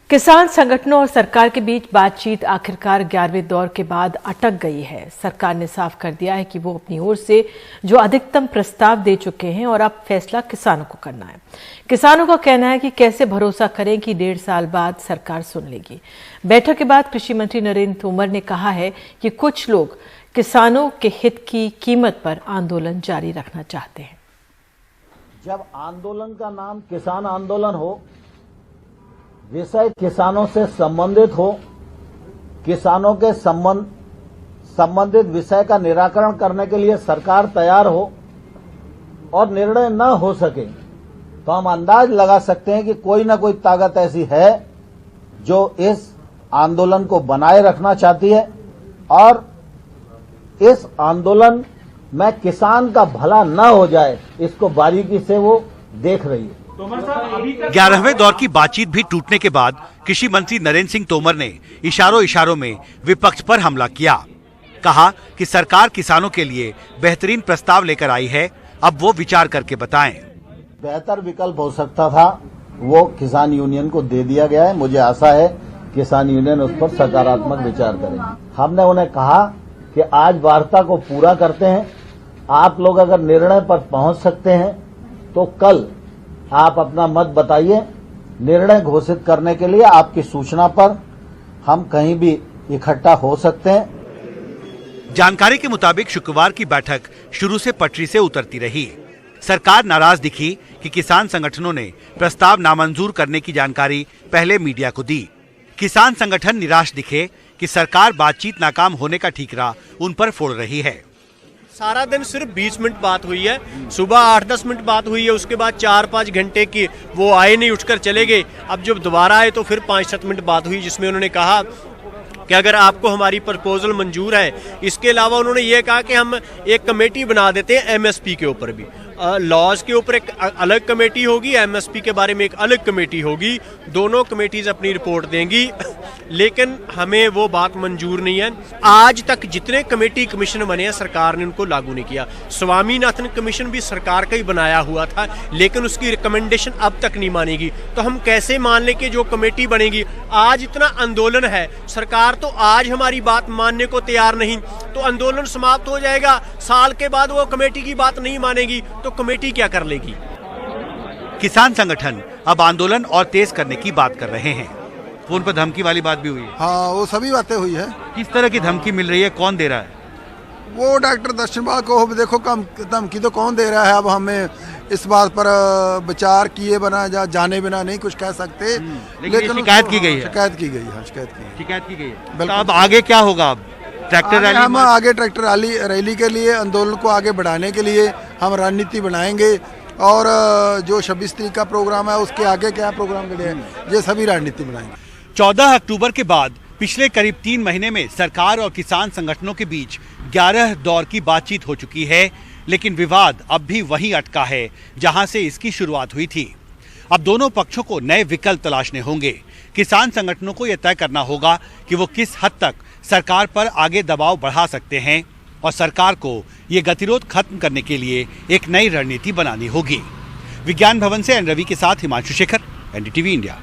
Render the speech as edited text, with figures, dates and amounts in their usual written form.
किसान संगठनों और सरकार के बीच बातचीत आखिरकार 11वें दौर के बाद अटक गई है। सरकार ने साफ कर दिया है कि वो अपनी ओर से जो अधिकतम प्रस्ताव दे चुके हैं और अब फैसला किसानों को करना है। किसानों का कहना है कि कैसे भरोसा करें कि 1.5 साल बाद सरकार सुन लेगी। बैठक के बाद कृषि मंत्री नरेंद्र तोमर ने कहा है कि कुछ लोग किसानों के हित की कीमत पर आंदोलन जारी रखना चाहते हैं। जब आंदोलन का नाम किसान आंदोलन हो, विषय किसानों से संबंधित हो, किसानों के संबंधित विषय का निराकरण करने के लिए सरकार तैयार हो और निर्णय न हो सके, तो हम अंदाज लगा सकते हैं कि कोई न कोई ताकत ऐसी है जो इस आंदोलन को बनाए रखना चाहती है और इस आंदोलन में किसान का भला न हो जाए, इसको बारीकी से वो देख रही है। 11वें दौर की बातचीत भी टूटने के बाद कृषि मंत्री नरेंद्र सिंह तोमर ने इशारों में विपक्ष पर हमला किया। कहा कि सरकार किसानों के लिए बेहतरीन प्रस्ताव लेकर आई है, अब वो विचार करके बताएं। बेहतर विकल्प हो सकता था, वो किसान यूनियन को दे दिया गया है। मुझे आशा है किसान यूनियन उस पर सकारात्मक विचार करेगी। हमने उन्हें कहा कि आज वार्ता को पूरा करते हैं, आप लोग अगर निर्णय पर पहुंच सकते हैं तो कल आप अपना मत बताइए। निर्णय घोषित करने के लिए आपकी सूचना पर हम कहीं भी इकट्ठा हो सकते हैं। जानकारी के मुताबिक शुक्रवार की बैठक शुरू से पटरी से उतरती रही। सरकार नाराज दिखी कि किसान संगठनों ने प्रस्ताव नामंजूर करने की जानकारी पहले मीडिया को दी। किसान संगठन निराश दिखे कि सरकार बातचीत नाकाम होने का ठीकरा उन पर फोड़ रही है। सारा दिन सिर्फ 20 मिनट बात हुई है, सुबह 8-10 मिनट बात हुई है, उसके बाद 4-5 घंटे की वो आए नहीं, उठकर चले गए। अब जब दोबारा आए तो फिर 5-7 मिनट बात हुई, जिसमें उन्होंने कहा कि अगर आपको हमारी प्रपोजल मंजूर है। इसके अलावा उन्होंने ये कहा कि हम एक कमेटी बना देते हैं एमएसपी के ऊपर भी। लॉज के ऊपर एक अलग कमेटी होगी, एमएसपी के बारे में एक अलग कमेटी होगी। दोनों कमेटीज अपनी रिपोर्ट देंगी, लेकिन हमें वो बात मंजूर नहीं है। आज तक जितने कमेटी कमीशन बने हैं, सरकार ने उनको लागू नहीं किया। स्वामीनाथन कमीशन भी सरकार का ही बनाया हुआ था, लेकिन उसकी रिकमेंडेशन अब तक नहीं मानेगी। तो हम कैसे मान लें कि जो कमेटी बनेगी? आज इतना आंदोलन है, सरकार तो आज हमारी बात मानने को तैयार नहीं, तो आंदोलन समाप्त हो जाएगा। साल के बाद वो कमेटी की बात नहीं मानेगी तो कमेटी क्या कर लेगी? किसान संगठन अब आंदोलन और तेज करने की बात कर रहे हैं। फोन पर धमकी वाली बात भी हुई है। हाँ, वो सभी बातें हुई है। किस तरह की धमकी मिल रही है, कौन दे रहा है? वो डॉक्टर दर्शनबाग को देखो, कम धमकी तो कौन दे रहा है। अब हमें इस बात पर विचार किए बिना जाने बिना नहीं कुछ कह सकते। लेकिन शिकायत की गई है। शिकायत की गई है। शिकायत की गई है। तो अब आगे क्या होगा? Tractor rally? हम आगे ट्रैक्टर रैली के लिए, आंदोलन को आगे बढ़ाने के लिए हम रणनीति बनाएंगे और जो 26 तारीख का प्रोग्राम है उसके आगे क्या प्रोग्राम के लिए ये सभी रणनीति बनाएंगे। 14 अक्टूबर के बाद पिछले करीब 3 महीने में सरकार और किसान संगठनों के बीच 11 दौर की बातचीत हो चुकी है, लेकिन विवाद अब भी वहीं अटका है जहां से इसकी शुरुआत हुई थी। अब दोनों पक्षों को नए विकल्प तलाशने होंगे। किसान संगठनों को यह तय करना होगा कि वो किस हद तक सरकार पर आगे दबाव बढ़ा सकते हैं और सरकार को ये गतिरोध खत्म करने के लिए एक नई रणनीति बनानी होगी। विज्ञान भवन से एन रवि के साथ हिमांशु शेखर, एनडीटीवी इंडिया।